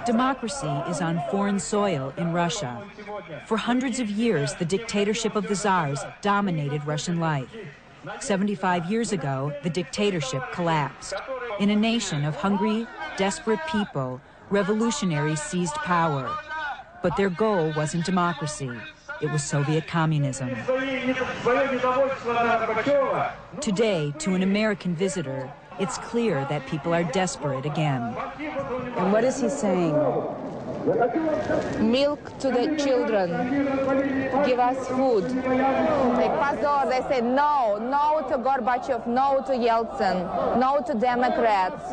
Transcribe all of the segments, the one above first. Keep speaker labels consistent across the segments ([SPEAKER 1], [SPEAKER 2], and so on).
[SPEAKER 1] Democracy is on foreign soil in Russia. For hundreds of years, the dictatorship of the Tsars dominated Russian life. 75 years ago, the dictatorship collapsed. In a nation of hungry, desperate people, revolutionaries seized power. But their goal wasn't democracy. It was Soviet communism. Today, to an American visitor, it's clear that people are desperate again.
[SPEAKER 2] And what is he saying?
[SPEAKER 3] Milk to the children. Give us food. Like Pazor, they say no, no to Gorbachev, no to Yeltsin, no to Democrats.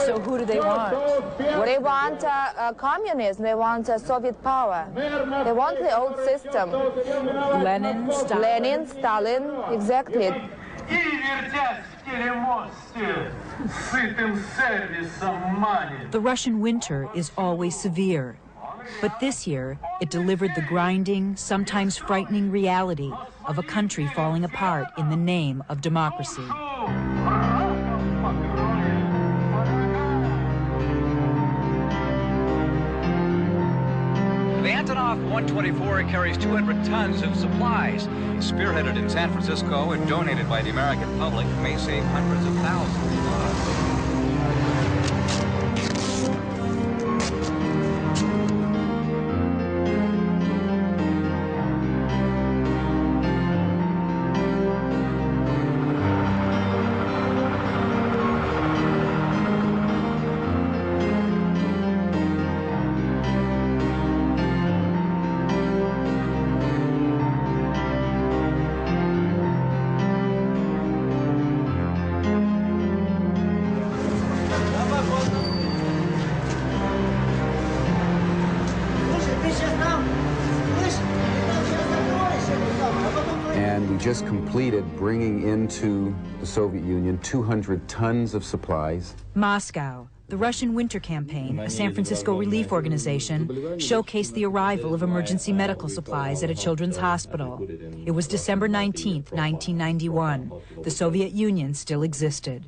[SPEAKER 2] So who do they want?
[SPEAKER 3] Well, they want communism. They want Soviet power. They want the old system.
[SPEAKER 2] Lenin, Stalin.
[SPEAKER 3] Lenin, Stalin, exactly.
[SPEAKER 1] The Russian winter is always severe. But this year, it delivered the grinding, sometimes frightening reality of a country falling apart in the name of democracy.
[SPEAKER 4] The Antonov 124 carries 200 tons of supplies. Spearheaded in San Francisco and donated by the American public, may save hundreds of thousands of lives.
[SPEAKER 5] And we just completed bringing into the Soviet Union 200 tons of supplies.
[SPEAKER 1] Moscow, the Russian Winter Campaign, a San Francisco relief organization, showcased the arrival of emergency medical supplies at a children's hospital. It was December 19th, 1991. The Soviet Union still existed.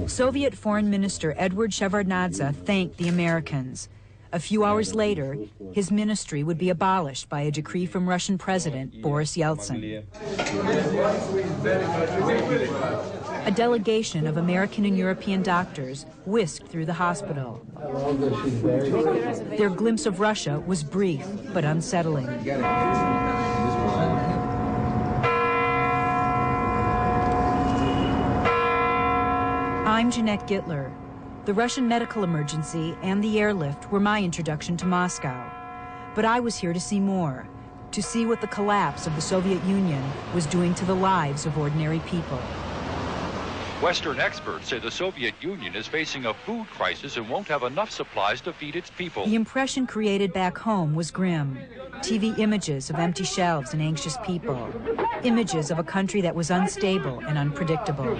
[SPEAKER 1] Soviet Foreign Minister Edward Shevardnadze thanked the Americans. A few hours later, his ministry would be abolished by a decree from Russian President Boris Yeltsin. A delegation of American and European doctors whisked through the hospital. Their glimpse of Russia was brief but unsettling. I'm Jeanette Gittler. The Russian medical emergency and the airlift were my introduction to Moscow. But I was here to see more, to see what the collapse of the Soviet Union was doing to the lives of ordinary people.
[SPEAKER 6] Western experts say the Soviet Union is facing a food crisis and won't have enough supplies to feed its people.
[SPEAKER 1] The impression created back home was grim. TV images of empty shelves and anxious people. Images of a country that was unstable and unpredictable.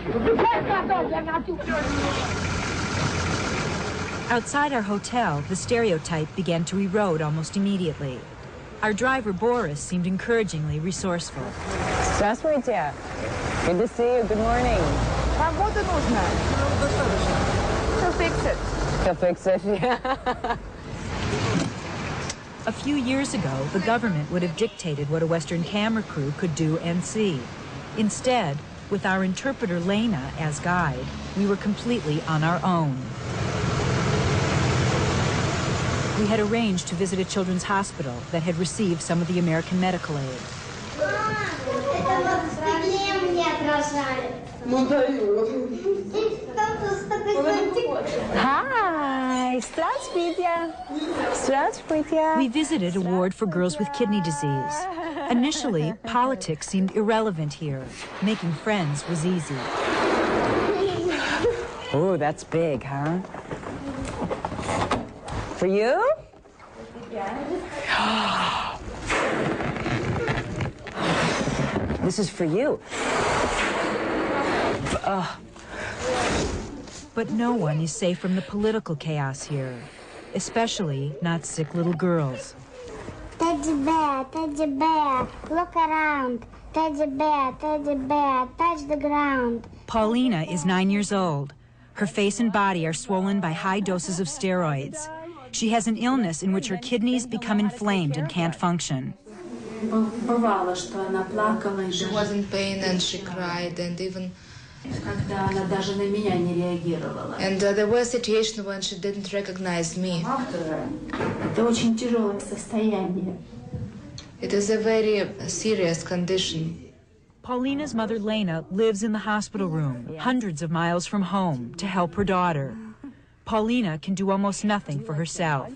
[SPEAKER 1] Outside our hotel, the stereotype began to erode almost immediately. Our driver, Boris, seemed encouragingly resourceful.
[SPEAKER 2] Здравствуйте. Good to see you. Good morning.
[SPEAKER 3] Работа нужна. To fix it.
[SPEAKER 2] To fix it, yeah.
[SPEAKER 1] A few years ago, the government would have dictated what a Western camera crew could do and see. Instead, with our interpreter Lena as guide, we were completely on our own. We had arranged to visit a children's hospital that had received some of the American medical aid.
[SPEAKER 2] Hi, здравствуйте. Здравствуйте.
[SPEAKER 1] We visited a ward for girls with kidney disease. Initially, politics seemed irrelevant here. Making friends was easy.
[SPEAKER 2] Oh, that's big, huh? For you? This is for you.
[SPEAKER 1] But no one is safe from the political chaos here, especially not sick little girls.
[SPEAKER 7] Teddy bear, look around. Teddy bear, touch the ground.
[SPEAKER 1] Paulina is 9 years old. Her face and body are swollen by high doses of steroids. She has an illness in which her kidneys become inflamed and can't function.
[SPEAKER 3] She was in pain and she cried, and even and there were situations when she didn't recognize me. It is a very serious condition.
[SPEAKER 1] Paulina's mother, Lena, lives in the hospital room, hundreds of miles from home, to help her daughter. Paulina can do almost nothing for herself.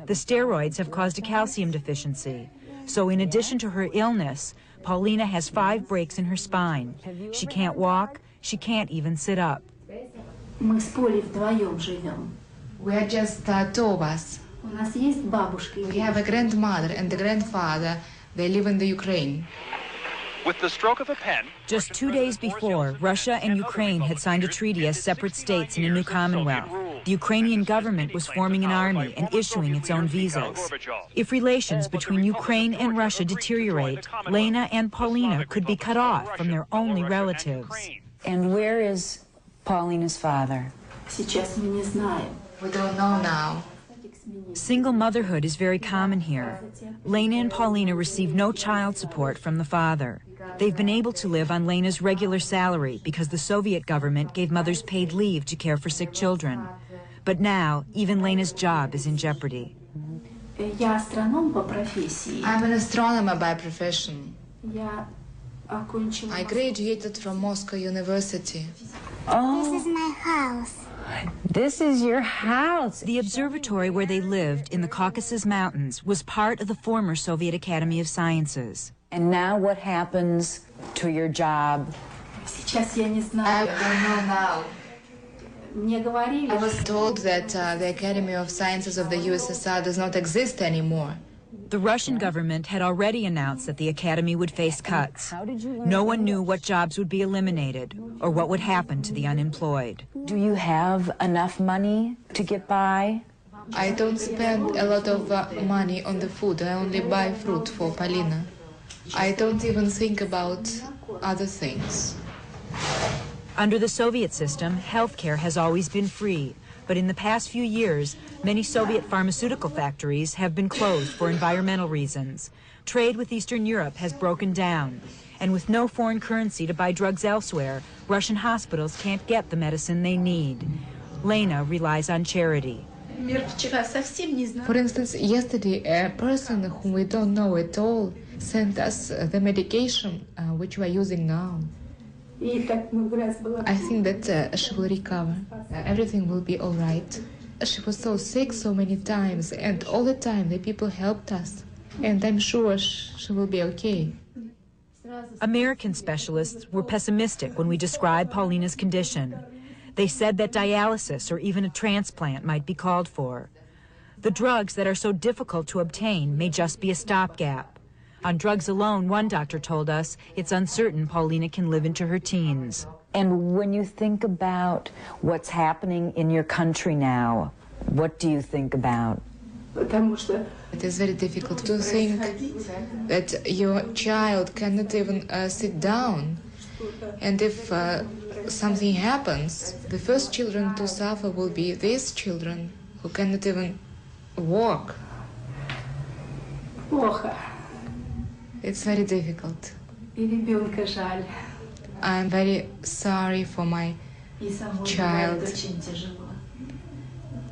[SPEAKER 1] The steroids have caused a calcium deficiency. So in addition to her illness, Paulina has 5 breaks in her spine. She can't walk, she can't even sit up.
[SPEAKER 3] We are just two of us. We have a grandmother and a grandfather. They live in the Ukraine.
[SPEAKER 6] With the stroke of a pen,
[SPEAKER 1] Just 2 days before, Russia and Ukraine had signed a treaty as separate states in a new Commonwealth. The Ukrainian government was forming an army and issuing its own visas. If relations between Ukraine and Russia deteriorate, Lena and Paulina could be cut off from their only relatives.
[SPEAKER 2] And where is Paulina's father?
[SPEAKER 3] We don't know now.
[SPEAKER 1] Single motherhood is very common here. Lena and Paulina receive no child support from the father. They've been able to live on Lena's regular salary because the Soviet government gave mothers paid leave to care for sick children. But now, even Lena's job is in jeopardy.
[SPEAKER 3] I'm an astronomer by profession. I graduated from Moscow University.
[SPEAKER 7] This is my house.
[SPEAKER 2] This is your house.
[SPEAKER 1] The observatory where they lived in the Caucasus Mountains was part of the former Soviet Academy of Sciences.
[SPEAKER 2] And now what happens to your job?
[SPEAKER 3] I don't know now. I was told that the Academy of Sciences of the USSR does not exist anymore.
[SPEAKER 1] The Russian government had already announced that the academy would face cuts. No one knew what jobs would be eliminated or what would happen to the unemployed.
[SPEAKER 2] Do you have enough money to get by?
[SPEAKER 3] I don't spend a lot of money on the food. I only buy fruit for Paulina. I don't even think about other things.
[SPEAKER 1] Under the Soviet system, healthcare has always been free. But in the past few years, many Soviet pharmaceutical factories have been closed for environmental reasons. Trade with Eastern Europe has broken down. And with no foreign currency to buy drugs elsewhere, Russian hospitals can't get the medicine they need. Lena relies on charity.
[SPEAKER 3] For instance, yesterday, a person whom we don't know at all sent us the medication which we are using now. I think that she will recover. Everything will be all right. She was so sick so many times, and all the time the people helped us. And I'm sure she will be okay.
[SPEAKER 1] American specialists were pessimistic when we described Paulina's condition. They said that dialysis or even a transplant might be called for. The drugs that are so difficult to obtain may just be a stopgap. On drugs alone, one doctor told us, it's uncertain Paulina can live into her teens.
[SPEAKER 2] And when you think about what's happening in your country now, what do you think about?
[SPEAKER 3] It is very difficult to think that your child cannot even sit down. And if something happens, the first children to suffer will be these children who cannot even walk. It's very difficult. I'm very sorry for my child.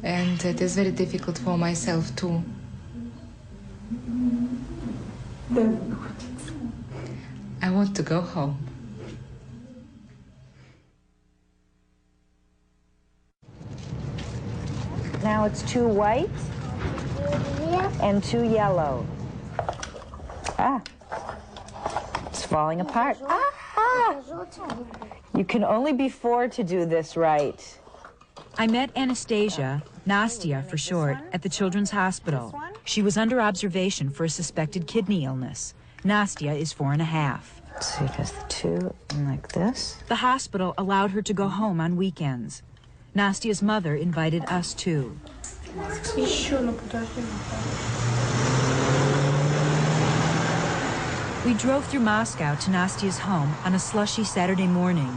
[SPEAKER 3] And it is very difficult for myself too. I want to go home.
[SPEAKER 2] Now it's 2 white and 2 yellow. It's falling apart. You can only be 4 to do this right.
[SPEAKER 1] I met Anastasia, Nastya for short, at the Children's Hospital. She was under observation for a suspected kidney illness. Nastya is 4.5.
[SPEAKER 2] So you just the 2 and like this.
[SPEAKER 1] The hospital allowed her to go home on weekends. Nastya's mother invited us too. We drove through Moscow to Nastya's home on a slushy Saturday morning,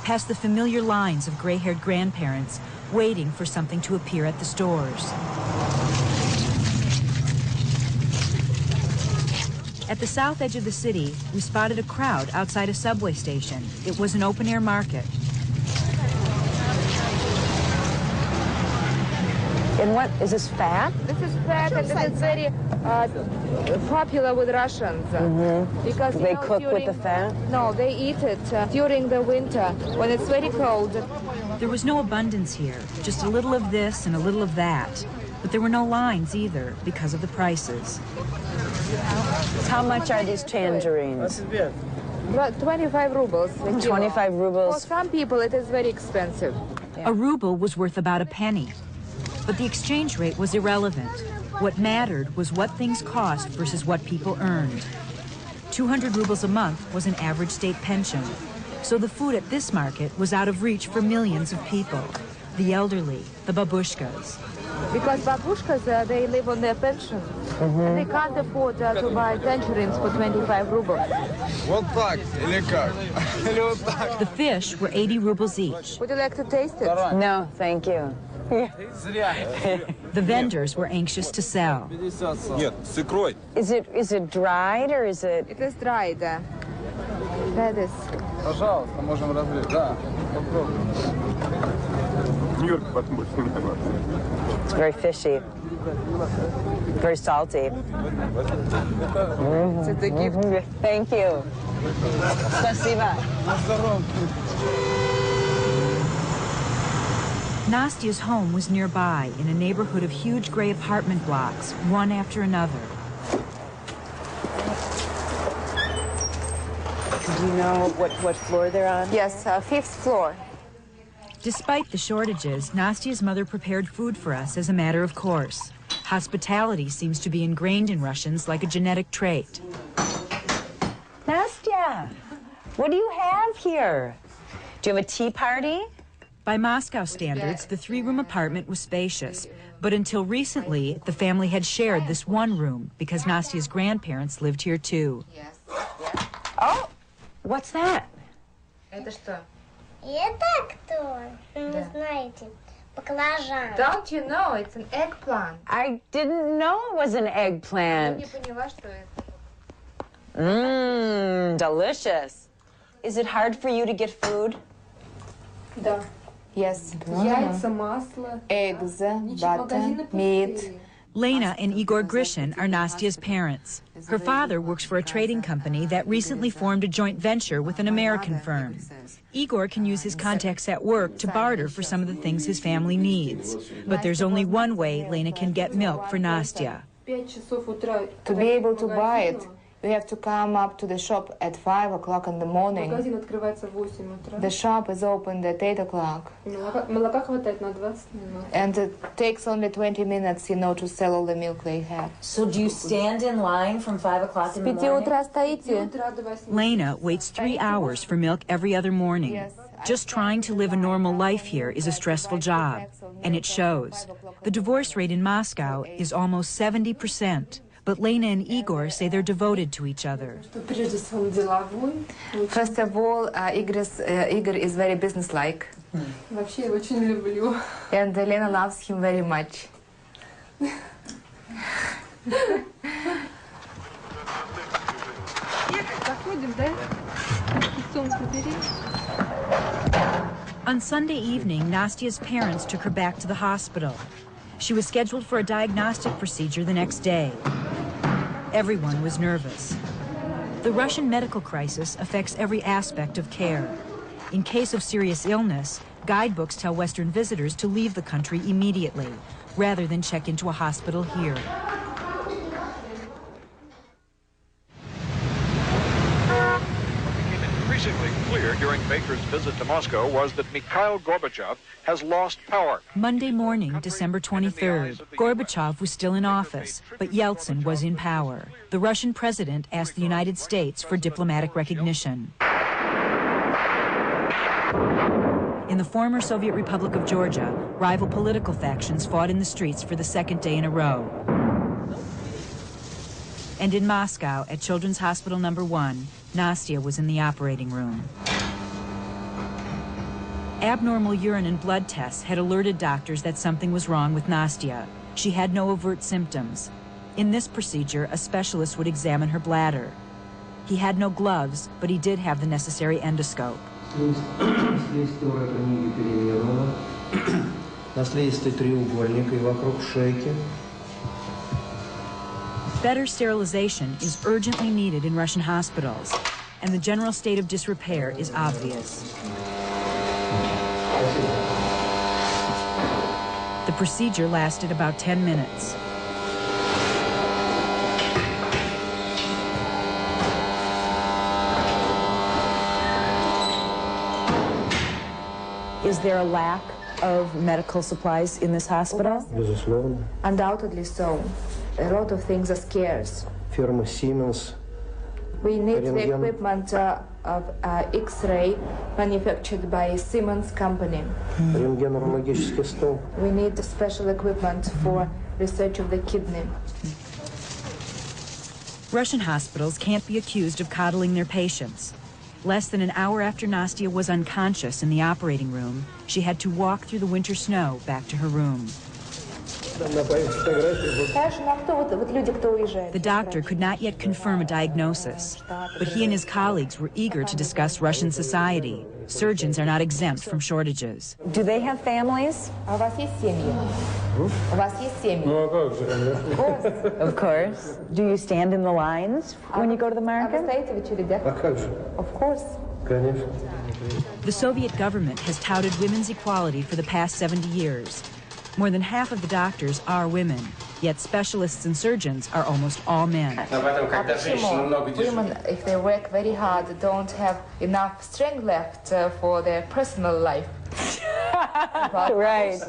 [SPEAKER 1] past the familiar lines of gray-haired grandparents waiting for something to appear at the stores. At the south edge of the city, we spotted a crowd outside a subway station. It was an open-air market.
[SPEAKER 2] And what, is this fat?
[SPEAKER 8] This is fat and this is very popular with Russians. Because
[SPEAKER 2] They cook with the fat?
[SPEAKER 8] No, they eat it during the winter when it's very cold.
[SPEAKER 1] There was no abundance here, just a little of this and a little of that. But there were no lines either because of the prices.
[SPEAKER 2] How much are these tangerines?
[SPEAKER 8] 25 rubles.
[SPEAKER 2] 25 rubles.
[SPEAKER 8] For some people it is very expensive.
[SPEAKER 1] A ruble was worth about a penny. But the exchange rate was irrelevant. What mattered was what things cost versus what people earned. 200 rubles a month was an average state pension. So the food at this market was out of reach for millions of people. The elderly, the babushkas.
[SPEAKER 8] Because babushkas, they live on their pension. And they can't afford to buy tangerines for 25 rubles.
[SPEAKER 1] The fish were 80 rubles each.
[SPEAKER 8] Would you like to taste it?
[SPEAKER 2] No, thank you.
[SPEAKER 1] The vendors were anxious to sell.
[SPEAKER 2] Is it dried or is it?
[SPEAKER 8] It is dried. That is.
[SPEAKER 2] It's very fishy. Very salty.
[SPEAKER 8] It's a gift.
[SPEAKER 2] Thank you. Спасибо.
[SPEAKER 1] Nastya's home was nearby in a neighborhood of huge gray apartment blocks, one after another.
[SPEAKER 2] Do you know what floor they're on?
[SPEAKER 8] Yes, 5th floor.
[SPEAKER 1] Despite the shortages, Nastya's mother prepared food for us as a matter of course. Hospitality seems to be ingrained in Russians like a genetic trait.
[SPEAKER 2] Nastya, what do you have here? Do you have a tea party?
[SPEAKER 1] By Moscow standards, the 3-room apartment was spacious. But until recently, the family had shared this one room because Nastya's grandparents lived here too.
[SPEAKER 2] Oh, what's that?
[SPEAKER 8] Это что?
[SPEAKER 7] Это кто? Вы знаете, баклажан.
[SPEAKER 8] Don't you know it's an eggplant?
[SPEAKER 2] I didn't know it was an
[SPEAKER 8] Я
[SPEAKER 2] eggplant.
[SPEAKER 8] не поняла, что это.
[SPEAKER 2] Mmm, delicious. Is it hard for you to get food?
[SPEAKER 8] Да. Yes. Яйца, масло, eggs, butter, meat.
[SPEAKER 1] Lena and Igor Grishin are Nastya's parents. Her father works for a trading company that recently formed a joint venture with an American firm. Igor can use his contacts at work to barter for some of the things his family needs. But there's only one way Lena can get milk for Nastya.
[SPEAKER 8] To be able to buy it, you have to come up to the shop at 5 o'clock in the morning. The shop is opened at 8 o'clock. And it takes only 20 minutes, you know, to sell all the milk they have.
[SPEAKER 2] So do you stand in line from 5 o'clock in the
[SPEAKER 8] 5
[SPEAKER 2] morning?
[SPEAKER 8] утра стоите?
[SPEAKER 1] Lena waits 3 hours for milk every other morning. Just trying to live a normal life here is a stressful job, and it shows. The divorce rate in Moscow is almost 70%. But Lena and Igor say they're devoted to each other.
[SPEAKER 8] First of all, Igor is very businesslike. And Lena loves him very much.
[SPEAKER 1] On Sunday evening, Nastya's parents took her back to the hospital. She was scheduled for a diagnostic procedure the next day. Everyone was nervous. The Russian medical crisis affects every aspect of care. In case of serious illness, guidebooks tell Western visitors to leave the country immediately, rather than check into a hospital here.
[SPEAKER 6] Increasingly clear during Baker's visit to Moscow was that Mikhail Gorbachev has lost power.
[SPEAKER 1] Monday morning, December 23rd, Gorbachev was still in office, but Yeltsin was in power. The Russian president asked the United States for diplomatic recognition. In the former Soviet Republic of Georgia, rival political factions fought in the streets for the second day in a row. And in Moscow, at Children's Hospital No. 1, Nastya was in the operating room. Abnormal urine and blood tests had alerted doctors that something was wrong with Nastya. She had no overt symptoms. In this procedure, a specialist would examine her bladder. He had no gloves, but he did have the necessary endoscope. Better sterilization is urgently needed in Russian hospitals, and the general state of disrepair is obvious. The procedure lasted about 10 minutes.
[SPEAKER 2] Is there a lack of medical supplies in this hospital?
[SPEAKER 8] Undoubtedly so. A lot of things are scarce. We need the equipment of X-ray manufactured by Siemens company. We need special equipment for research of the kidney.
[SPEAKER 1] Russian hospitals can't be accused of coddling their patients. Less than an hour after Nastya was unconscious in the operating room, she had to walk through the winter snow back to her room. The doctor could not yet confirm a diagnosis, but he and his colleagues were eager to discuss Russian society. Surgeons are not exempt from shortages.
[SPEAKER 2] Do they have families? Of course. Do you stand in the lines when you go to the market?
[SPEAKER 8] Of course.
[SPEAKER 1] The Soviet government has touted women's equality for the past 70 years. More than half of the doctors are women, yet specialists and surgeons are almost all men.
[SPEAKER 8] Women, if they work very hard, don't have enough strength left for their personal life.
[SPEAKER 2] Right.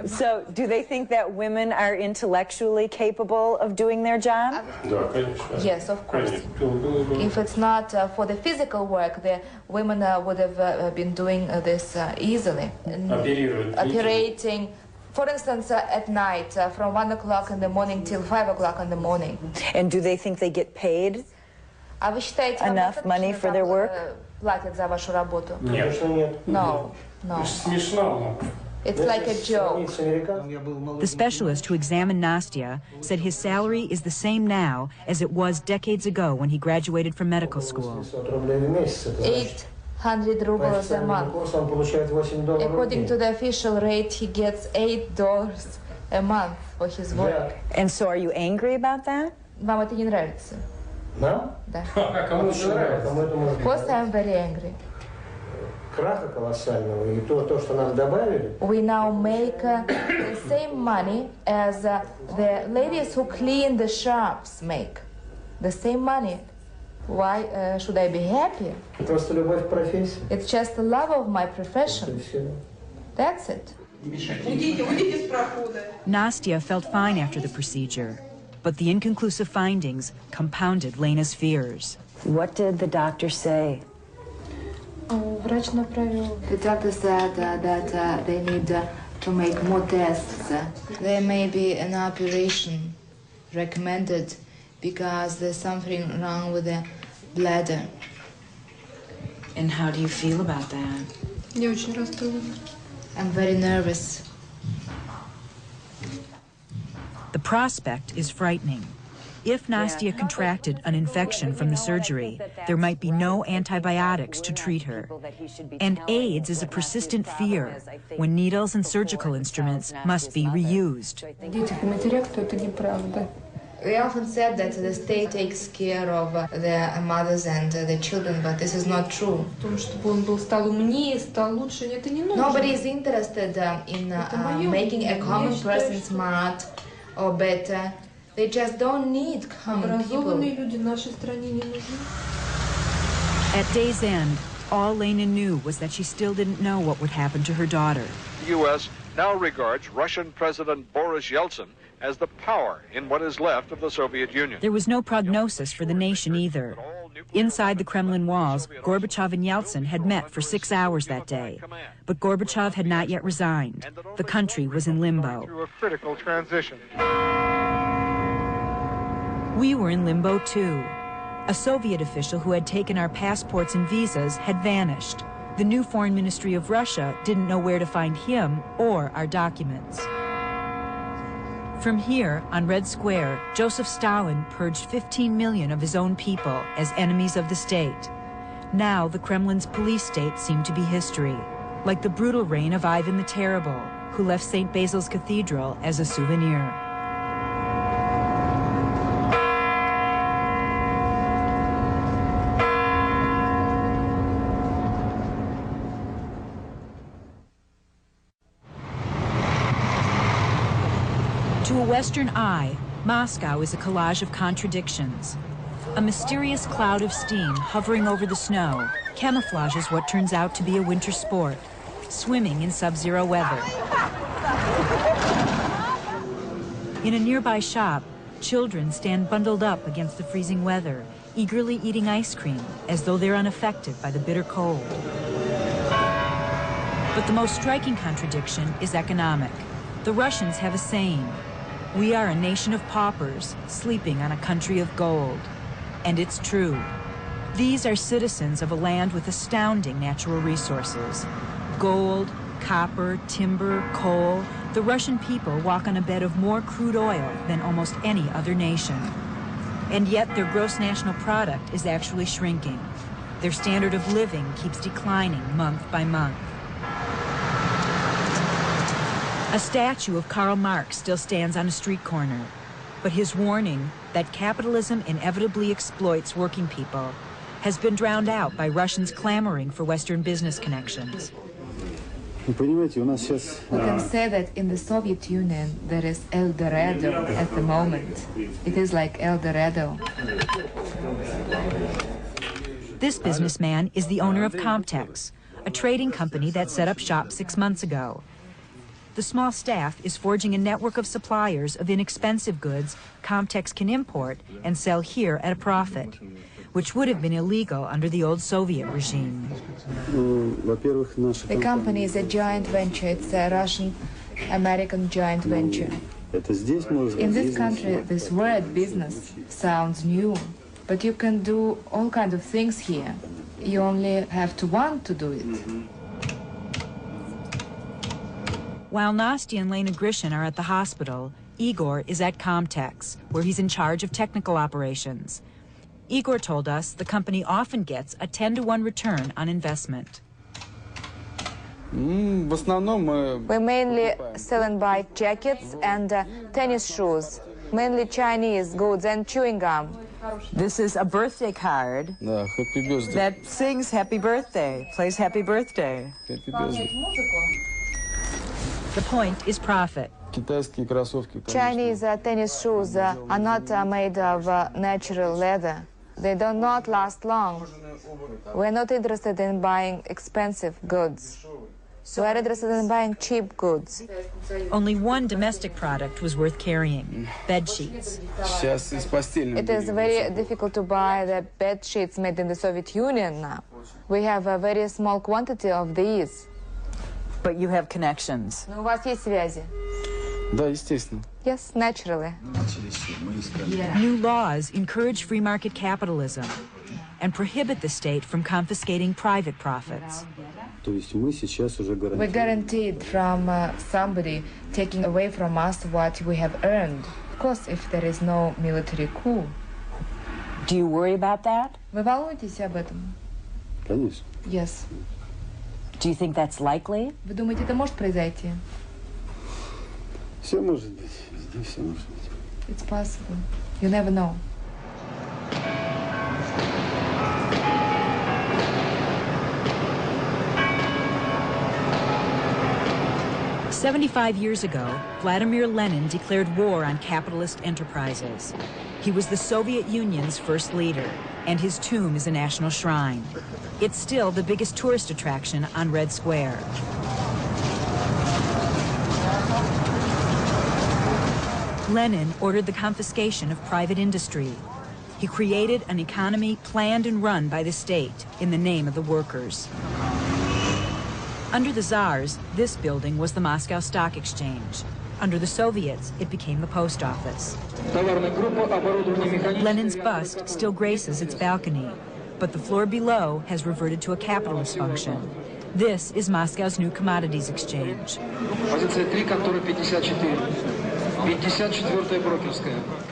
[SPEAKER 2] So do they think that women are intellectually capable of doing their job?
[SPEAKER 8] Yes, of course. If it's not for the physical work, the women would have been doing this easily. Operating, for instance, at night, from 1 o'clock in the morning till 5 o'clock in the morning.
[SPEAKER 2] And do they think they get paid enough money for their work?
[SPEAKER 8] No, no. It's like a joke.
[SPEAKER 1] The specialist who examined Nastya said his salary is the same now as it was decades ago when he graduated from medical school.
[SPEAKER 8] 800 rubles a month. According to the official rate, he gets $8 a month for his work.
[SPEAKER 2] And so are you angry about that?
[SPEAKER 8] Вам это не нравится?
[SPEAKER 9] Да?
[SPEAKER 8] Да.
[SPEAKER 9] А кому же нравится?
[SPEAKER 8] Of course I'm very angry.
[SPEAKER 9] Краха колоссального и то, что нам добавили.
[SPEAKER 8] We now make the same money as the ladies who clean the shops make. The same money. Why should I be happy?
[SPEAKER 9] Просто любовь к профессии.
[SPEAKER 8] It's just the love of my profession. That's it.
[SPEAKER 1] Nastya felt fine after the procedure, but the inconclusive findings compounded Lena's fears.
[SPEAKER 2] What did the doctor say?
[SPEAKER 8] The doctor said that they need to make more tests.
[SPEAKER 3] There may be an operation recommended because there's something wrong with the bladder.
[SPEAKER 1] And how do you feel about that?
[SPEAKER 3] I'm very nervous.
[SPEAKER 1] The prospect is frightening. If Nastya contracted an infection from the surgery, there might be no antibiotics to treat her. And AIDS is a persistent fear when needles and surgical instruments must be reused.
[SPEAKER 3] We often said that the state takes care of the mothers and the children, but this is not true. Nobody is interested in making a common person smart or better. They just don't need common people.
[SPEAKER 1] At day's end, all Lena knew was that she still didn't know what would happen to her daughter.
[SPEAKER 6] The U.S. now regards Russian President Boris Yeltsin as the power in what is left of the Soviet Union.
[SPEAKER 1] There was no prognosis for the nation either. Inside the Kremlin walls, Gorbachev and Yeltsin had met for 6 hours that day. But Gorbachev had not yet resigned. The country was in limbo.
[SPEAKER 9] Through a critical transition.
[SPEAKER 1] We were in limbo too. A Soviet official who had taken our passports and visas had vanished. The new Foreign Ministry of Russia didn't know where to find him or our documents. From here, on Red Square, Joseph Stalin purged 15 million of his own people as enemies of the state. Now, the Kremlin's police state seemed to be history, like the brutal reign of Ivan the Terrible, who left St. Basil's Cathedral as a souvenir. To a Western eye, Moscow is a collage of contradictions. A mysterious cloud of steam hovering over the snow camouflages what turns out to be a winter sport, swimming in sub-zero weather. In a nearby shop, children stand bundled up against the freezing weather, eagerly eating ice cream as though they're unaffected by the bitter cold. But the most striking contradiction is economic. The Russians have a saying: "We are a nation of paupers sleeping on a country of gold." And it's true. These are citizens of a land with astounding natural resources. Gold, copper, timber, coal. The Russian people walk on a bed of more crude oil than almost any other nation. And yet their gross national product is actually shrinking. Their standard of living keeps declining month by month. A statue of Karl Marx still stands on a street corner, but his warning that capitalism inevitably exploits working people has been drowned out by Russians clamoring for Western business connections.
[SPEAKER 8] We can say that in the Soviet Union there is El Dorado at the moment. It is like El Dorado.
[SPEAKER 1] This businessman is the owner of Comtex, a trading company that set up shop 6 months ago. The small staff is forging a network of suppliers of inexpensive goods Comtex can import and sell here at a profit, which would have been illegal under the old Soviet regime.
[SPEAKER 8] The company is a joint venture. It's a Russian-American joint venture. In this country, this word business sounds new, but you can do all kinds of things here. You only have to want to do it.
[SPEAKER 1] While Nastya and Lena Grishin are at the hospital, Igor is at Comtex, where he's in charge of technical operations. Igor told us the company often gets a 10-to-1 return on investment.
[SPEAKER 8] We mainly sell and buy jackets and tennis shoes, mainly Chinese goods and chewing gum.
[SPEAKER 2] This is a birthday card that sings happy birthday, plays happy birthday.
[SPEAKER 1] The point is profit.
[SPEAKER 8] Chinese tennis shoes are not made of natural leather. They do not last long. We're not interested in buying expensive goods. We're interested in buying cheap goods.
[SPEAKER 1] Only one domestic product was worth carrying: bed sheets.
[SPEAKER 8] It is very difficult to buy the bed sheets made in the Soviet Union now. We have a very small quantity of these.
[SPEAKER 2] But you have connections.
[SPEAKER 8] У вас есть связи?
[SPEAKER 5] Да, естественно.
[SPEAKER 8] Yes, naturally.
[SPEAKER 1] New laws encourage free market capitalism and prohibit the state from confiscating private profits.
[SPEAKER 8] We're guaranteed from somebody taking away from us what we have earned. Of course, if there is no military coup.
[SPEAKER 2] Do you worry about that?
[SPEAKER 8] Вы волнуетесь об этом?
[SPEAKER 5] Конечно.
[SPEAKER 8] Yes.
[SPEAKER 2] Do you think that's likely?
[SPEAKER 8] Вы думаете, это может произойти?
[SPEAKER 5] Все может быть. Везде все может быть.
[SPEAKER 8] It's possible. You never know.
[SPEAKER 1] "75 years ago, Vladimir Lenin declared war on capitalist enterprises. He was the Soviet Union's first leader, and his tomb is a national shrine. It's still the biggest tourist attraction on Red Square. Lenin ordered the confiscation of private industry. He created an economy planned and run by the state in the name of the workers. Under the Tsars, this building was the Moscow Stock Exchange. Under the Soviets, it became the post office. Lenin's bust still graces its balcony, but the floor below has reverted to a capitalist function. This is Moscow's new commodities exchange.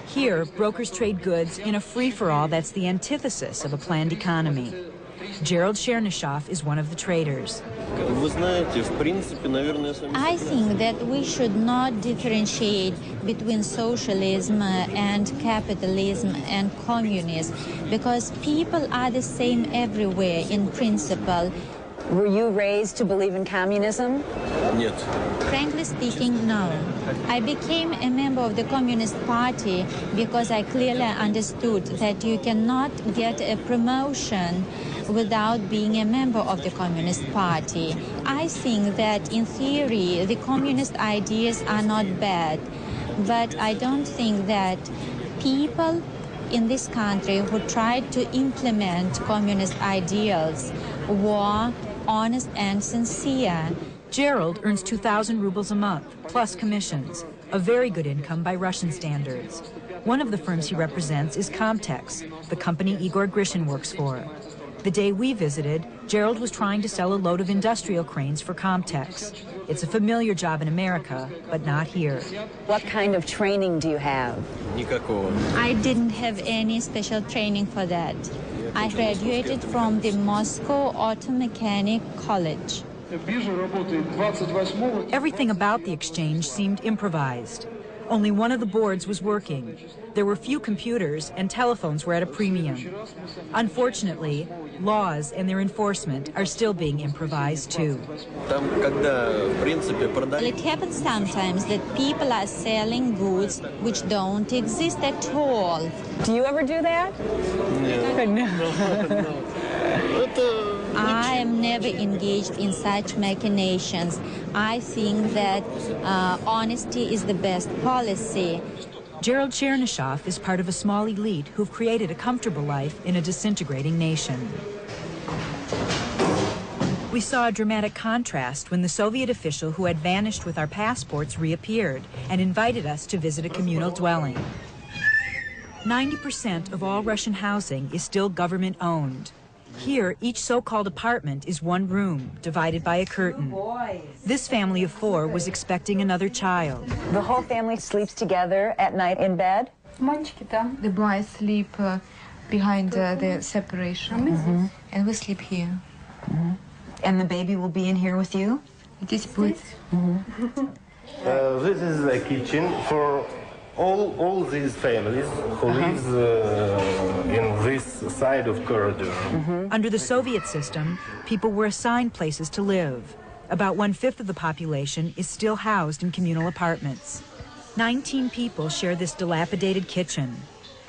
[SPEAKER 1] Here, brokers trade goods in a free-for-all that's the antithesis of a planned economy. Gerald Chernyshov is one of the traders.
[SPEAKER 10] I think that we should not differentiate between socialism and capitalism and communism, because people are the same everywhere in principle.
[SPEAKER 2] Were you raised to believe in communism?
[SPEAKER 10] Нет. Frankly speaking, no. I became a member of the Communist Party because I clearly understood that you cannot get a promotion without being a member of the Communist Party. I think that in theory the communist ideas are not bad, but I don't think that people in this country who tried to implement communist ideals were honest and sincere.
[SPEAKER 1] Gerald earns 2,000 rubles a month, plus commissions, a very good income by Russian standards. One of the firms he represents is Comtex, the company Igor Grishin works for. The day we visited, Gerald was trying to sell a load of industrial cranes for Comtex. It's a familiar job in America, but not here.
[SPEAKER 2] What kind of training do you have?
[SPEAKER 10] I didn't have any special training for that. I graduated from the Moscow Auto Mechanic College.
[SPEAKER 1] Everything about the exchange seemed improvised. Only one of the boards was working. There were few computers, and telephones were at a premium. Unfortunately, laws and their enforcement are still being improvised too.
[SPEAKER 10] It happens sometimes that people are selling goods which don't exist at all.
[SPEAKER 2] Do you ever do that?
[SPEAKER 10] No. I am never engaged in such machinations. I think that honesty is the best policy.
[SPEAKER 1] Gerald Chernyshov is part of a small elite who've created a comfortable life in a disintegrating nation. We saw a dramatic contrast when the Soviet official who had vanished with our passports reappeared and invited us to visit a communal dwelling. 90% of all Russian housing is still government-owned. Here, each so-called apartment is one room, divided by a curtain. This family of four was expecting another child.
[SPEAKER 2] The whole family sleeps together at night in bed?
[SPEAKER 3] The boys sleep behind the separation, and we sleep here.
[SPEAKER 2] And the baby will be in here with you?
[SPEAKER 3] This put.
[SPEAKER 9] This is the kitchen for all these families who live in this side of corridor.
[SPEAKER 1] Under the Soviet system, people were assigned places to live. About 1/5 of the population is still housed in communal apartments. 19 people share this dilapidated kitchen.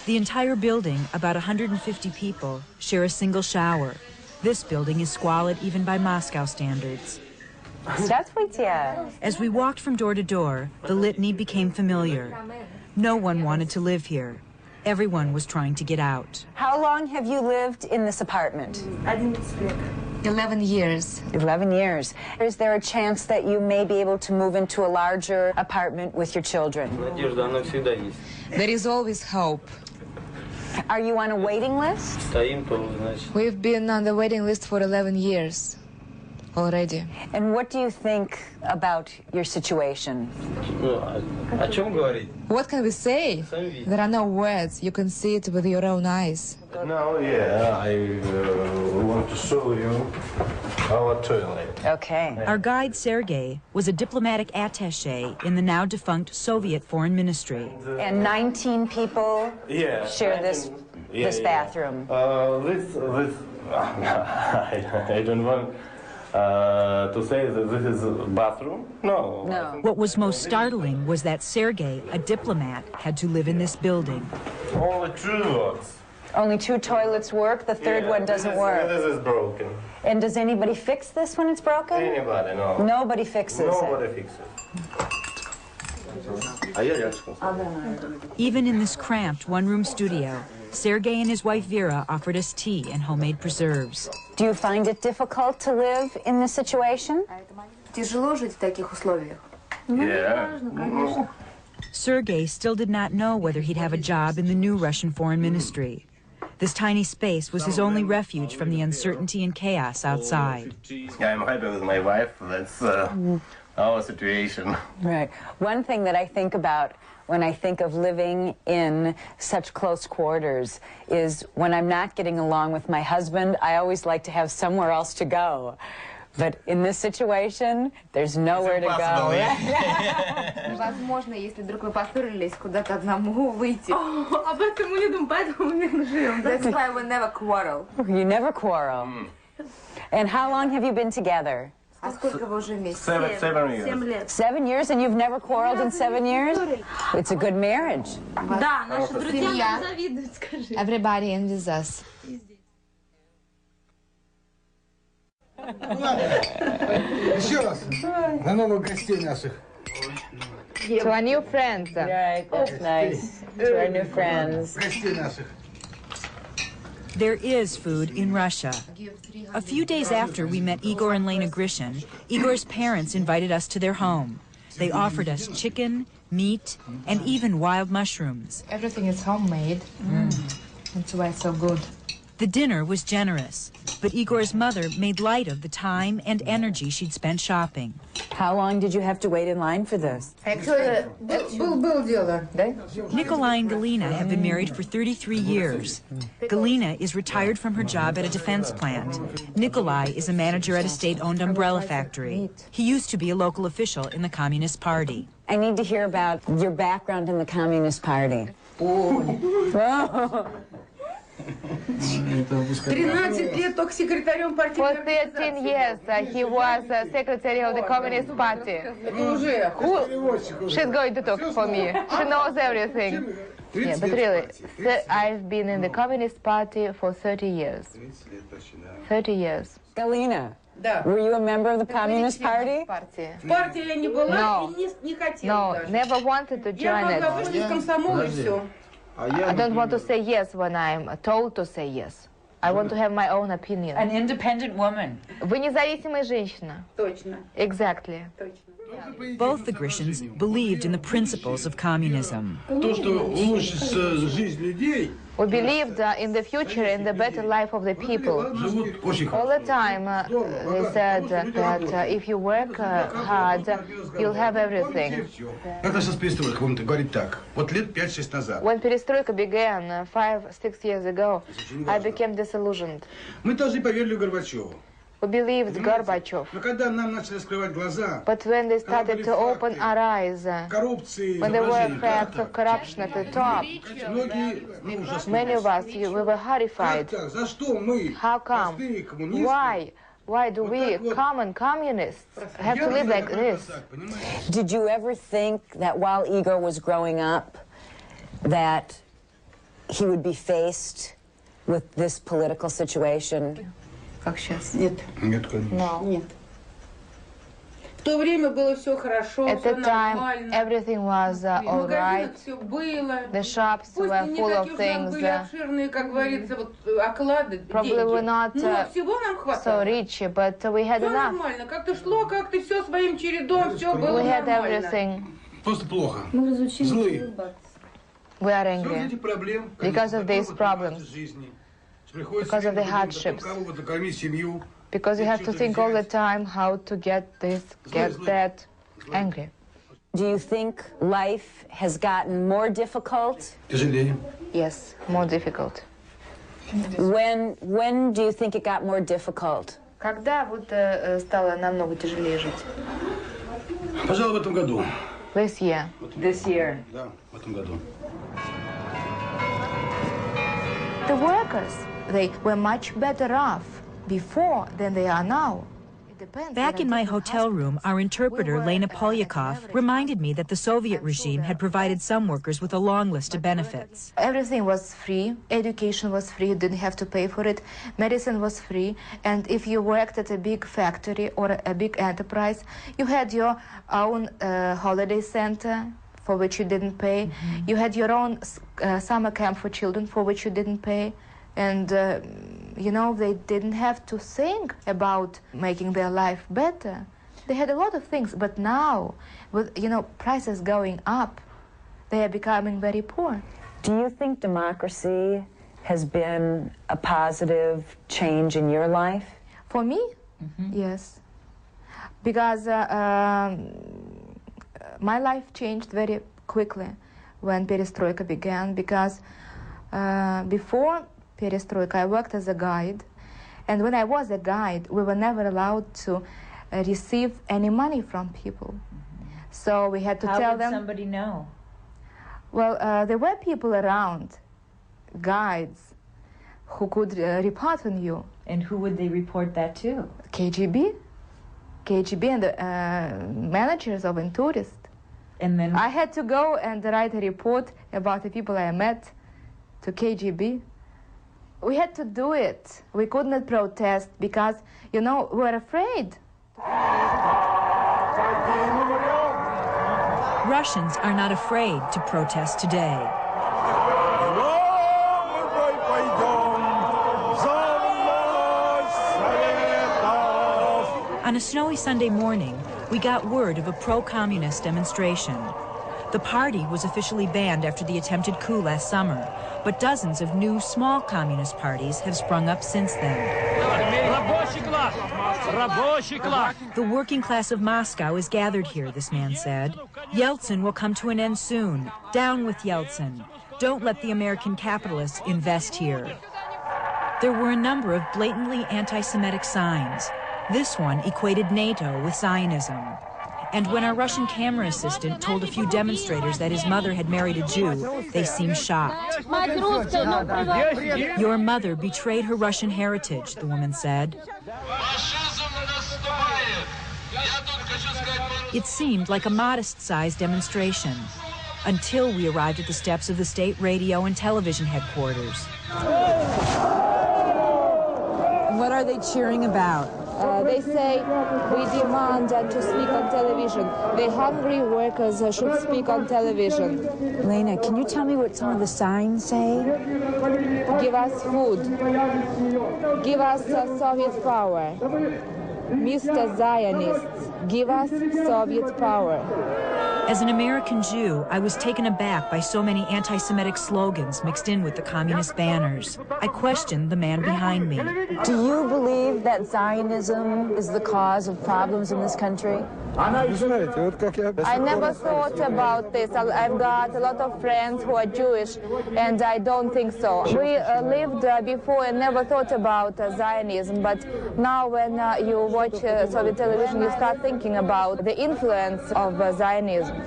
[SPEAKER 1] The entire building, about 150 people, share a single shower. This building is squalid even by Moscow standards. As we walked from door to door, the litany became familiar. No one wanted to live here. Everyone was trying to get out.
[SPEAKER 2] How long have you lived in this apartment?
[SPEAKER 3] 11 years.
[SPEAKER 2] 11 years. Is there a chance that you may be able to move into a larger apartment with your children?
[SPEAKER 3] There is always hope.
[SPEAKER 2] Are you on a waiting list?
[SPEAKER 3] We've been on the waiting list for 11 years already.
[SPEAKER 2] And what do you think about your situation?
[SPEAKER 3] What can we say? There are no words. You can see it with your own eyes.
[SPEAKER 9] Now, I want to show you our toilet.
[SPEAKER 2] Okay.
[SPEAKER 1] Our guide, Sergei, was a diplomatic attaché in the now defunct Soviet Foreign Ministry.
[SPEAKER 2] And 19 people share this bathroom.
[SPEAKER 9] I don't want to say that this is a bathroom. No.
[SPEAKER 1] What was most startling was that Sergei, a diplomat, had to live in this building.
[SPEAKER 9] Only 2 works.
[SPEAKER 2] Only 2 toilets work, the third one doesn't work.
[SPEAKER 9] This is broken.
[SPEAKER 2] And does anybody fix this when it's broken?
[SPEAKER 9] Anybody, no.
[SPEAKER 2] Nobody fixes
[SPEAKER 9] Nobody
[SPEAKER 2] it.
[SPEAKER 9] fixes.
[SPEAKER 1] Even in this cramped one-room studio, Sergei and his wife Vera offered us tea and homemade preserves.
[SPEAKER 2] Do you find it difficult to live in this situation?
[SPEAKER 3] Тяжело жить в таких условиях.
[SPEAKER 9] Yeah.
[SPEAKER 1] Sergei still did not know whether he'd have a job in the new Russian Foreign Ministry. This tiny space was his only refuge from the uncertainty and chaos outside.
[SPEAKER 9] I'm happy with my wife. That's our situation.
[SPEAKER 2] Right. One thing that I think about when I think of living in such close quarters is when I'm not getting along with my husband, I always like to have somewhere else to go. But in this situation, there's nowhere to go.
[SPEAKER 8] Возможно, если вдруг вы поссорились, куда-то одному выйти. Об этом мы не думаем, поэтому мы не живем. That's why we never quarrel.
[SPEAKER 2] You never quarrel. And how long have you been together?
[SPEAKER 8] А сколько вы уже вместе?
[SPEAKER 9] 7 years.
[SPEAKER 8] 7 лет.
[SPEAKER 2] 7 years, and you've never quarreled in 7 years? It's a good marriage.
[SPEAKER 8] Да, наши друзья нам завидуют, скажи. Everybody envies us.
[SPEAKER 11] Еще раз. На новых гостей наших.
[SPEAKER 8] To our new friends.
[SPEAKER 2] Right, that's nice. To our new friends.
[SPEAKER 11] Гостей наших.
[SPEAKER 1] There is food in Russia. A few days after we met Igor and Lena Grishin, Igor's parents invited us to their home. They offered us chicken, meat, and even wild mushrooms.
[SPEAKER 3] Everything is homemade. That's why it's so good.
[SPEAKER 1] The dinner was generous, but Igor's mother made light of the time and energy she'd spent shopping.
[SPEAKER 2] How long did you have to wait in line for this?
[SPEAKER 8] Actually,
[SPEAKER 3] Был дело, да?
[SPEAKER 1] Nikolai and Galina have been married for 33 years. Galina is retired from her job at a defense plant. Nikolai is a manager at a state-owned umbrella factory. He used to be a local official in the Communist Party.
[SPEAKER 2] I need to hear about your background in the Communist Party. Oh.
[SPEAKER 3] 13 лет только секретарем партии.
[SPEAKER 8] for 13 years he was secretary of the Communist Party. She's going to talk for me. She knows everything. Yeah, but really, I've been in the Communist Party for 30 years. 30 years.
[SPEAKER 2] Galina, were you a member of the Communist Party?
[SPEAKER 3] Партия я не была и не хотела даже.
[SPEAKER 8] Never wanted to join it.
[SPEAKER 3] Я вышла из комсомола и все.
[SPEAKER 8] I don't want to say yes when I'm told to say yes. I want to have my own opinion.
[SPEAKER 2] An independent woman.
[SPEAKER 8] Вы независимая женщина.
[SPEAKER 3] Точно.
[SPEAKER 8] Exactly.
[SPEAKER 1] Both the Grishins believed in the principles of communism.
[SPEAKER 8] We believed in the future, in the better life of the people. All the time they said that if you work hard, you'll have everything. When perestroika began 5-6 years ago, I became disillusioned. We believed Gorbachev. But when they started to open our eyes, when there were facts of corruption at the top, many of us, we were horrified. How come? Why? Why do we, common communists, have to live like this?
[SPEAKER 2] Did you ever think that while Igor was growing up, that he would be faced with this political situation?
[SPEAKER 3] Как сейчас? Нет. Нет. В то время было все хорошо,
[SPEAKER 8] At
[SPEAKER 3] все
[SPEAKER 8] the time,
[SPEAKER 3] нормально.
[SPEAKER 8] everything was all right.
[SPEAKER 3] Все было.
[SPEAKER 8] The shops
[SPEAKER 3] Пусть
[SPEAKER 8] were
[SPEAKER 3] не
[SPEAKER 8] full of
[SPEAKER 3] такие уж
[SPEAKER 8] things.
[SPEAKER 3] были обширные, как говорится, вот оклады,
[SPEAKER 8] Probably we're not
[SPEAKER 3] но всего нам
[SPEAKER 8] so
[SPEAKER 3] хватало.
[SPEAKER 8] rich, but we had
[SPEAKER 3] Все
[SPEAKER 8] enough.
[SPEAKER 3] нормально. Как-то шло, как-то все своим чередом, все было
[SPEAKER 8] We had
[SPEAKER 3] нормально.
[SPEAKER 8] everything.
[SPEAKER 11] Просто плохо.
[SPEAKER 3] Злые.
[SPEAKER 8] We are angry because of these problems, because of the hardships. Because you have to think all the time how to get this, get that, angry.
[SPEAKER 2] Do you think life has gotten more difficult?
[SPEAKER 8] Yes, more difficult.
[SPEAKER 2] When do you think it got more difficult?
[SPEAKER 8] Когда вот стало намного тяжелее жить?
[SPEAKER 11] Пожалуй, в этом году.
[SPEAKER 8] This year.
[SPEAKER 2] This year.
[SPEAKER 11] Да, в этом году.
[SPEAKER 8] The workers, they were much better off before than they are now.
[SPEAKER 1] Back in my hotel room, our interpreter, Lena Polyakov, reminded me that the Soviet regime had provided some workers with a long list of benefits.
[SPEAKER 8] Everything was free, education was free, you didn't have to pay for it, medicine was free, and if you worked at a big factory or a big enterprise, you had your own holiday center for which you didn't pay, you had your own summer camp for children for which you didn't pay, and you know, they didn't have to think about making their life better. They had a lot of things, but now, with prices going up, they are becoming very poor.
[SPEAKER 2] Do you think democracy has been a positive change in your life?
[SPEAKER 8] For me, yes. Because my life changed very quickly when perestroika began, because before perestroika I worked as a guide, and when I was a guide we were never allowed to receive any money from people. So we had to tell them.
[SPEAKER 1] How would somebody know?
[SPEAKER 8] Well, there were people around, guides, who could report on you.
[SPEAKER 1] And who would they report that to?
[SPEAKER 8] KGB and the managers of tourists.
[SPEAKER 1] And then
[SPEAKER 8] I had to go and write a report about the people I met to KGB. We had to do it. We could not protest because, we were afraid.
[SPEAKER 1] Russians are not afraid to protest today. On a snowy Sunday morning, we got word of a pro-communist demonstration. The party was officially banned after the attempted coup last summer, but dozens of new small communist parties have sprung up since then. The working class of Moscow is gathered here, this man said. Yeltsin will come to an end soon. Down with Yeltsin. Don't let the American capitalists invest here. There were a number of blatantly anti-Semitic signs. This one equated NATO with Zionism. And when our Russian camera assistant told a few demonstrators that his mother had married a Jew, they seemed shocked. Your mother betrayed her Russian heritage, the woman said. It seemed like a modest-sized demonstration, until we arrived at the steps of the state radio and television headquarters.
[SPEAKER 2] What are they cheering about?
[SPEAKER 8] They say we demand to speak on television. The hungry workers should speak on television.
[SPEAKER 2] Lena, can you tell me what some of the signs say?
[SPEAKER 8] Give us food. Give us Soviet power. Mr. Zionists, give us Soviet power.
[SPEAKER 1] As an American Jew, I was taken aback by so many anti-Semitic slogans mixed in with the communist banners. I questioned the man behind me.
[SPEAKER 2] Do you believe that Zionism is the cause of problems in this country?
[SPEAKER 8] I never thought about this. I've got a lot of friends who are Jewish, and I don't think so. We lived before and never thought about Zionism, but now when you watch Soviet television, you start thinking about the influence of Zionism.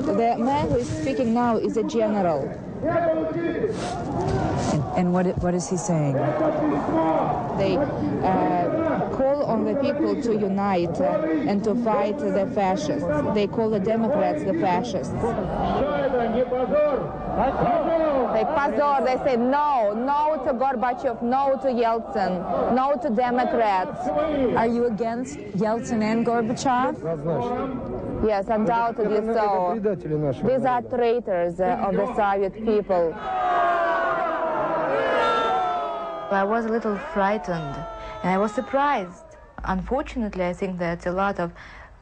[SPEAKER 8] The man who is speaking now is a general.
[SPEAKER 2] And what is he saying?
[SPEAKER 8] They call on the people to unite and to fight the fascists. They call the Democrats the fascists. They позор. They say no, no to Gorbachev, no to Yeltsin, no to Democrats.
[SPEAKER 2] Are you against Yeltsin and Gorbachev?
[SPEAKER 8] Yes, undoubtedly so. These are traitors of the Soviet people. I was a little frightened, and I was surprised. Unfortunately, I think that a lot of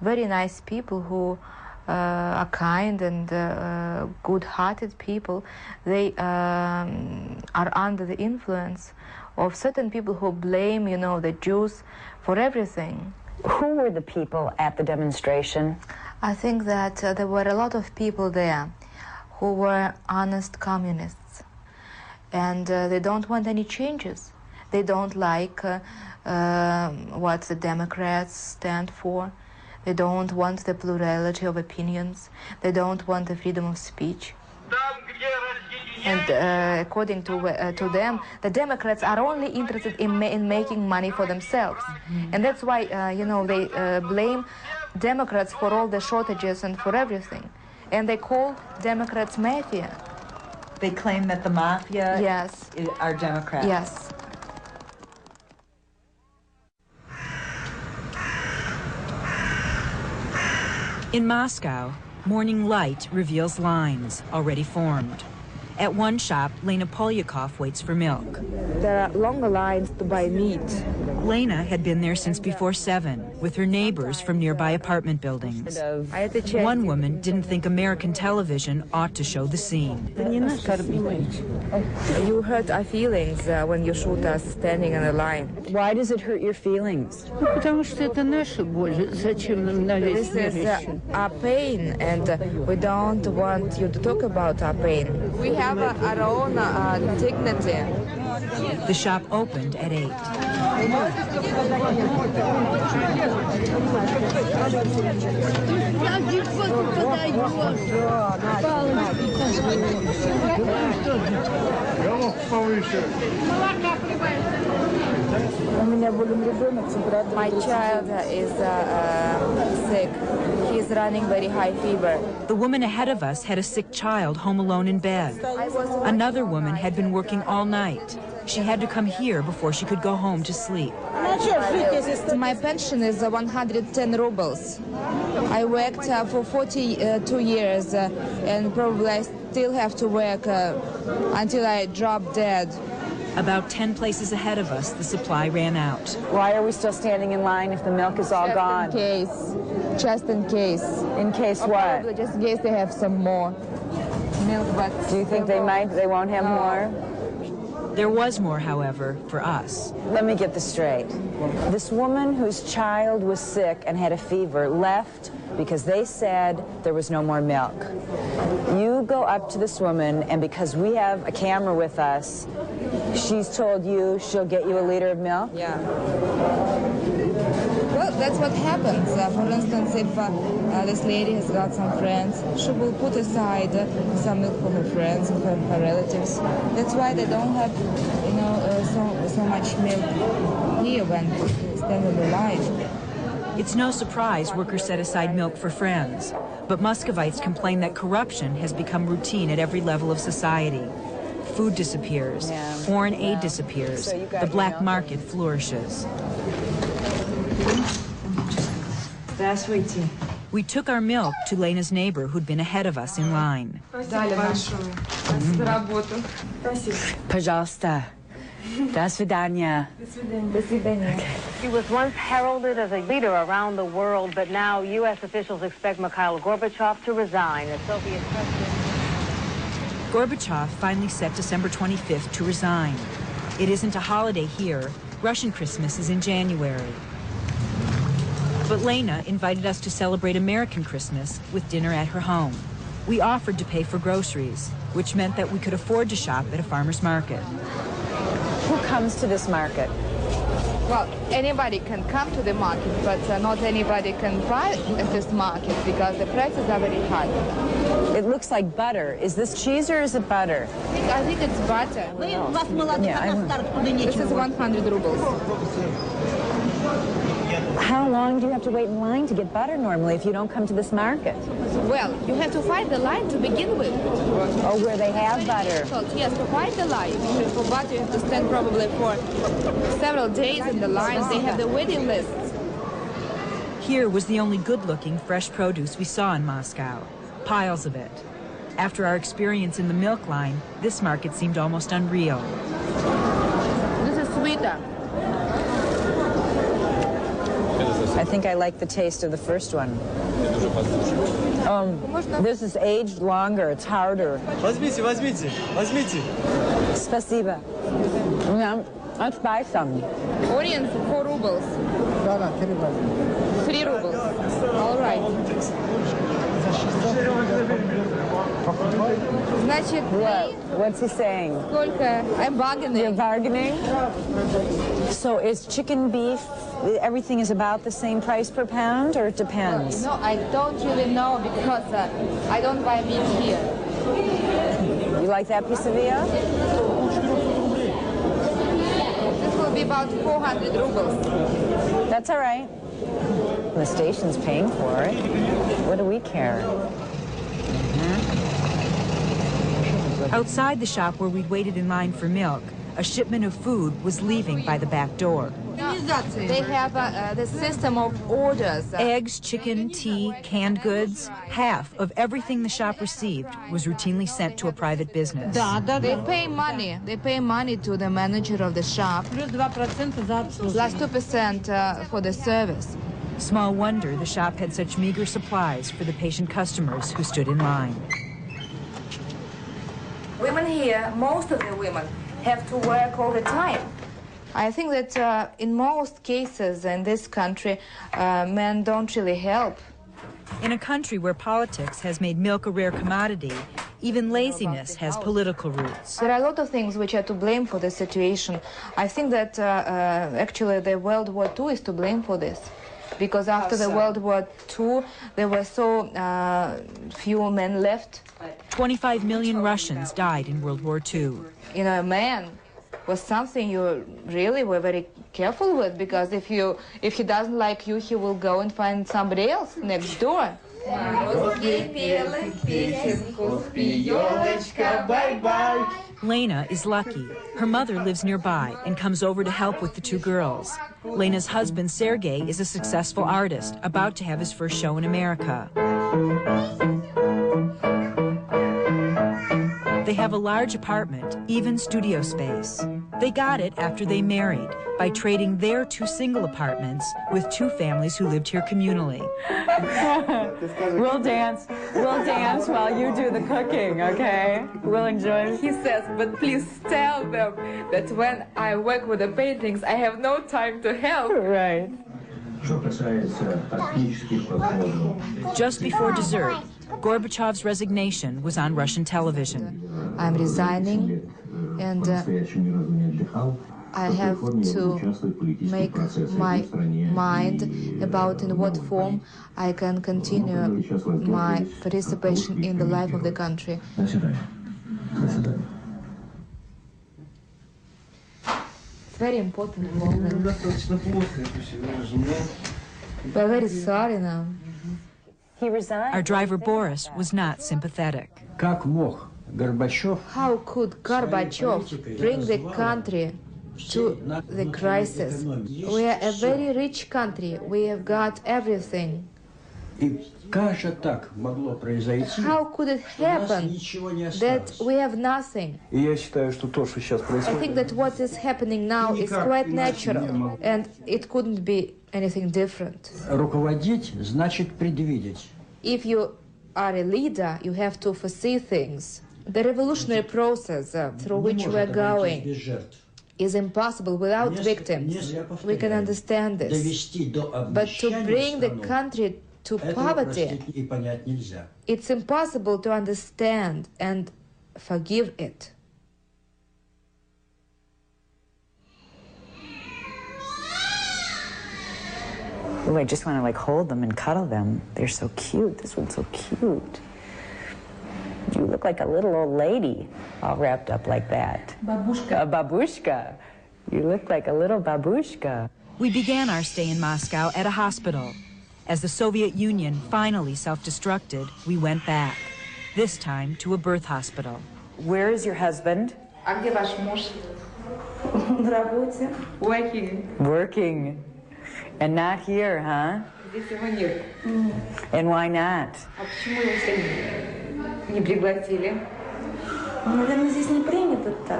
[SPEAKER 8] very nice people who are kind and good-hearted people, they are under the influence of certain people who blame, the Jews for everything.
[SPEAKER 2] Who were the people at the demonstration?
[SPEAKER 8] I think that there were a lot of people there who were honest communists, and they don't want any changes. They don't like what the Democrats stand for. They don't want the plurality of opinions. They don't want the freedom of speech. And according to them, the Democrats are only interested in making money for themselves. And that's why, they blame Democrats for all the shortages and for everything. And they call Democrats mafia.
[SPEAKER 1] They claim that the mafia
[SPEAKER 8] yes.
[SPEAKER 1] are Democrats.
[SPEAKER 8] Yes.
[SPEAKER 1] In Moscow, morning light reveals lines already formed. At one shop, Lena Polyakov waits for milk.
[SPEAKER 12] There are longer lines to buy meat.
[SPEAKER 1] Lena had been there since before 7, with her neighbors from nearby apartment buildings. One woman didn't think American television ought to show the scene.
[SPEAKER 12] You hurt our feelings when you shoot us standing in a line.
[SPEAKER 2] Why does it hurt your feelings?
[SPEAKER 12] This is our pain, and we don't want you to talk about our pain. We have our own dignity.
[SPEAKER 1] The shop opened at 8.
[SPEAKER 12] My child is sick. He's running very high fever.
[SPEAKER 1] The woman ahead of us had a sick child home alone in bed. Another woman had been working all night. She had to come here before she could go home to sleep.
[SPEAKER 12] My pension is 110 rubles. I worked for 42 years, and probably I still have to work until I drop dead.
[SPEAKER 1] About 10 places ahead of us, the supply ran out.
[SPEAKER 2] Why are we still standing in line if the milk is all gone?
[SPEAKER 12] Just in case.
[SPEAKER 2] In case what?
[SPEAKER 12] Probably just in case they have some more milk, but...
[SPEAKER 2] Do you think they won't have more?
[SPEAKER 1] There was more, however, for us.
[SPEAKER 2] Let me get this straight. This woman whose child was sick and had a fever left because they said there was no more milk. You go up to this woman, and because we have a camera with us, she's told you she'll get you a liter of milk?
[SPEAKER 12] Yeah. Well, that's what happens. For instance, if this lady has got some friends, she will put aside some milk for her friends and her relatives. That's why they don't have, so much milk here when they stand in the line.
[SPEAKER 1] It's no surprise workers set aside milk for friends, but Muscovites complain that corruption has become routine at every level of society. Food disappears, foreign aid disappears, the black market flourishes. We took our milk to Lena's neighbor who'd been ahead of us in line.
[SPEAKER 2] Пожалуйста. До свидания.
[SPEAKER 13] He was once heralded as a leader around the world, but now U.S. officials expect Mikhail Gorbachev to resign as Soviet president.
[SPEAKER 1] Gorbachev finally set December 25th to resign. It isn't a holiday here. Russian Christmas is in January. But Lena invited us to celebrate American Christmas with dinner at her home. We offered to pay for groceries, which meant that we could afford to shop at a farmer's market.
[SPEAKER 2] Who comes to this market?
[SPEAKER 12] Well, anybody can come to the market, but not anybody can buy at this market because the prices are very high.
[SPEAKER 2] It looks like butter. Is this cheese or is it butter?
[SPEAKER 12] I think it's butter. This is 100 rubles.
[SPEAKER 2] How long do you have to wait in line to get butter normally if you don't come to this market?
[SPEAKER 12] Well, you have to find the line to begin with.
[SPEAKER 2] Oh, where they have butter.
[SPEAKER 12] Yes, to find the line. For butter, you have to stand probably for several days in the line. They have the waiting lists.
[SPEAKER 1] Here was the only good-looking fresh produce we saw in Moscow. Piles of it. After our experience in the milk line, this market seemed almost unreal.
[SPEAKER 12] This is sweeter.
[SPEAKER 2] I think I like the taste of the first one. This is aged longer. It's harder.
[SPEAKER 14] Возьмите.
[SPEAKER 2] Спасибо. Let's buy some.
[SPEAKER 12] Onions, 4 rubles. 3 rubles. All right. Значит,
[SPEAKER 2] what's he saying?
[SPEAKER 12] Сколько? I'm bargaining.
[SPEAKER 2] You're bargaining? So is chicken, beef, everything is about the same price per pound, or it depends?
[SPEAKER 12] No, I don't really know because I don't buy meat here.
[SPEAKER 2] You like that piece of veal?
[SPEAKER 12] This will be about 400 rubles.
[SPEAKER 2] That's all right. The station's paying for it. What do we care?
[SPEAKER 1] Outside the shop where we'd waited in line for milk, a shipment of food was leaving by the back door.
[SPEAKER 3] They have the system of orders.
[SPEAKER 1] Eggs, chicken, tea, canned goods. Half of everything the shop received was routinely sent to a private business.
[SPEAKER 3] They pay money. They pay money to the manager of the shop. Plus 2% for the service.
[SPEAKER 1] Small wonder the shop had such meager supplies for the patient customers who stood in line.
[SPEAKER 8] Women here, most of the women, have to work all the time.
[SPEAKER 3] I think that in most cases in this country, men don't really help.
[SPEAKER 1] In a country where politics has made milk a rare commodity, even laziness has political roots.
[SPEAKER 3] There are a lot of things which are to blame for this situation. I think that actually the World War II is to blame for this. Because after the World War II, there were so few men left.
[SPEAKER 1] 25 million Russians died in World War II.
[SPEAKER 3] You know, a man was something you really were very careful with, because if he doesn't like you, he will go and find somebody else next door.
[SPEAKER 1] Lena is lucky. Her mother lives nearby and comes over to help with the two girls. Lena's husband, Sergei, is a successful artist, about to have his first show in America. They have a large apartment, even studio space. They got it after they married, by trading their two single apartments with two families who lived here communally.
[SPEAKER 2] We'll dance while you do the cooking, okay? We'll enjoy.
[SPEAKER 3] He says, but please tell them that when I work with the paintings, I have no time to help.
[SPEAKER 2] Right.
[SPEAKER 1] Just before dessert, Gorbachev's resignation was on Russian television.
[SPEAKER 3] I'm resigning, and I have to make my mind about in what form I can continue my participation in the life of the country. It's very important moment. We're very sorry now.
[SPEAKER 2] He resigned.
[SPEAKER 1] Our driver Boris was not sympathetic.
[SPEAKER 3] How could Gorbachev bring the country to the crisis? We are a very rich country. We have got everything. How could it happen that we have nothing? I think that what is happening now is quite natural, and it couldn't be anything different. If you are a leader, you have to foresee things. The revolutionary process through which we are going is impossible without victims. We can understand this. But to bring the country to poverty, it's impossible to understand and forgive it.
[SPEAKER 2] Ooh, I just want to hold them and cuddle them. They're so cute. This one's so cute. You look like a little old lady, all wrapped up like that. Babushka. A babushka. You look like a little babushka.
[SPEAKER 1] We began our stay in Moscow at a hospital. As the Soviet Union finally self-destructed, we went back, this time to a birth hospital.
[SPEAKER 2] Where is your husband? Working. And not here, huh? And why not?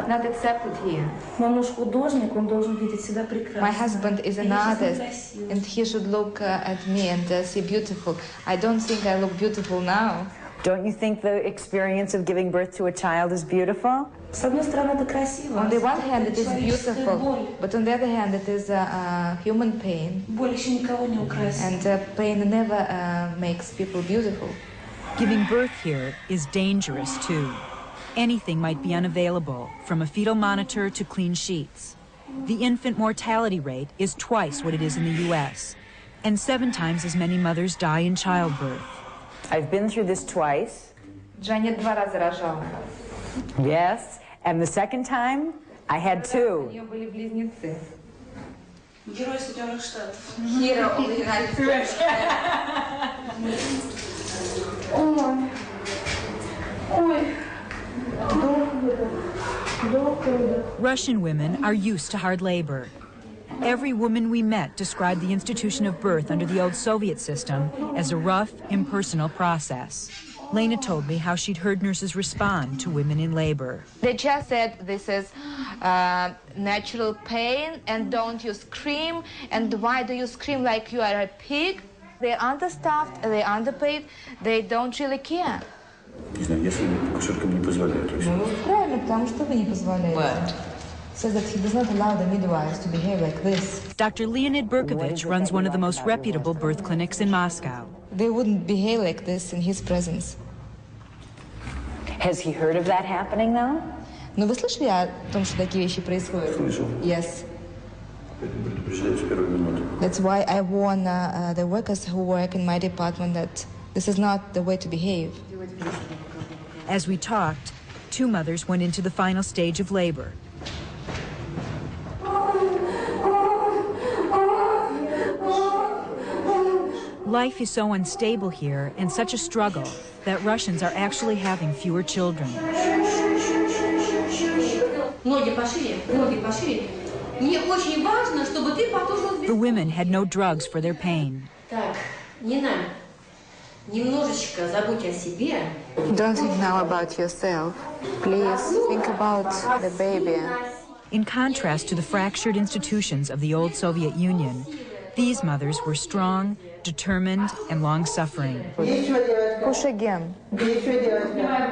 [SPEAKER 3] Not accepted here. My husband is an artist, and he should look at me and see beautiful. I don't think I look beautiful now.
[SPEAKER 2] Don't you think the experience of giving birth to a child is beautiful?
[SPEAKER 3] On the one hand, it is beautiful, but on the other hand, it is human pain. And pain never makes people beautiful.
[SPEAKER 1] Giving birth here is dangerous, too. Anything might be unavailable, from a fetal monitor to clean sheets. The infant mortality rate is twice what it is in the U.S., and 7 times as many mothers die in childbirth.
[SPEAKER 2] I've been through this twice.
[SPEAKER 3] Janet 2 razy рожала.
[SPEAKER 2] Yes, and the second time, I had 2.
[SPEAKER 3] У нее были близнецы. Герой Соединенных Штатов. Hero of the United States. Ой. Ой.
[SPEAKER 1] Russian women are used to hard labor. Every woman we met described the institution of birth under the old Soviet system as a rough, impersonal process. Lena told me how she'd heard nurses respond to women in labor.
[SPEAKER 8] They just said this is natural pain and don't you scream, and why do you scream like you are a pig? They're understaffed, they're underpaid, they don't really care.
[SPEAKER 12] Правильно, потому что вы не позволяете. Says that he does not allow the midwives to behave like this.
[SPEAKER 1] Dr. Leonid Berkovich runs one of the most reputable birth clinics in Moscow.
[SPEAKER 12] They wouldn't behave like this in his presence.
[SPEAKER 2] Has he heard of that happening, though?
[SPEAKER 12] Но вы слышали о том, что такие вещи происходят? Yes. That's why I warn the workers who work in my department that this is not the way to behave.
[SPEAKER 1] As we talked, two mothers went into the final stage of labor. Life is so unstable here and such a struggle that Russians are actually having fewer children. The women had no drugs for their pain.
[SPEAKER 12] Don't think now about yourself. Please think about the baby.
[SPEAKER 1] In contrast to the fractured institutions of the old Soviet Union, these mothers were strong, determined, and long-suffering.
[SPEAKER 12] Push again.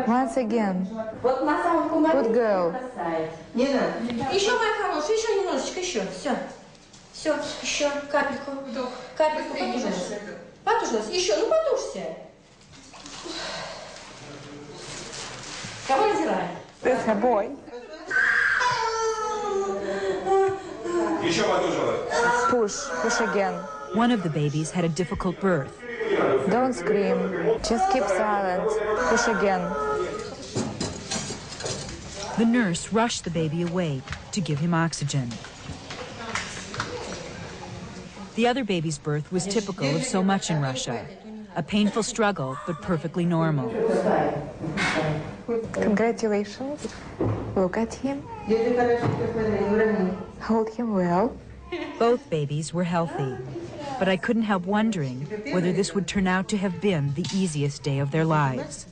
[SPEAKER 12] Once again. Good girl.
[SPEAKER 14] Еще, моя хорошая, еще немножечко, еще. Все. Все, еще капельку. Капельку потужилась. Потужилась. Еще, ну потужься. Кого натираем?
[SPEAKER 12] That's her boy.
[SPEAKER 14] Еще потужилась.
[SPEAKER 12] Push again.
[SPEAKER 1] One of the babies had a difficult birth.
[SPEAKER 12] Don't scream. Just keep silent. Push again.
[SPEAKER 1] The nurse rushed the baby away to give him oxygen. The other baby's birth was typical of so much in Russia. A painful struggle, but perfectly normal.
[SPEAKER 12] Congratulations. Look at him. Hold him well.
[SPEAKER 1] Both babies were healthy, but I couldn't help wondering whether this would turn out to have been the easiest day of their lives.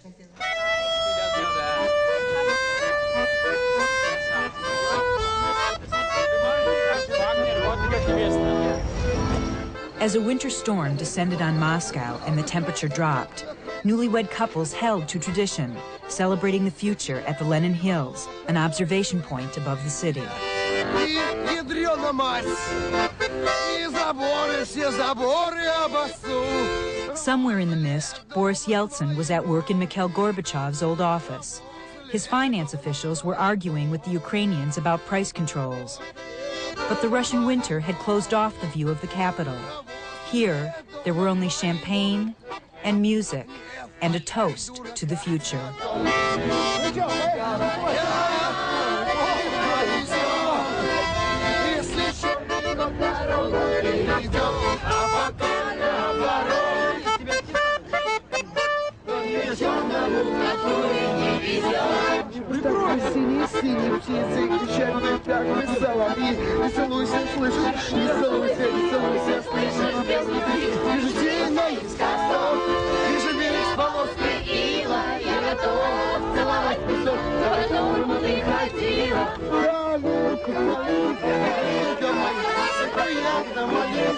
[SPEAKER 1] As a winter storm descended on Moscow and the temperature dropped, newlywed couples held to tradition, celebrating the future at the Lenin Hills, an observation point above the city. Somewhere in the mist, Boris Yeltsin was at work in Mikhail Gorbachev's old office. His finance officials were arguing with the Ukrainians about price controls. But the Russian winter had closed off the view of the capital. Here, there were only champagne and music and a toast to the future.
[SPEAKER 15] Синие птицы кричат, как соловьи. Не целуйся, слышишь? Не целуйся, слышишь? Вижу тень моих скосов, вижу берег полоски ила. Я готов целовать песок, по которому ты ходила. Калюка моя, приятно моя.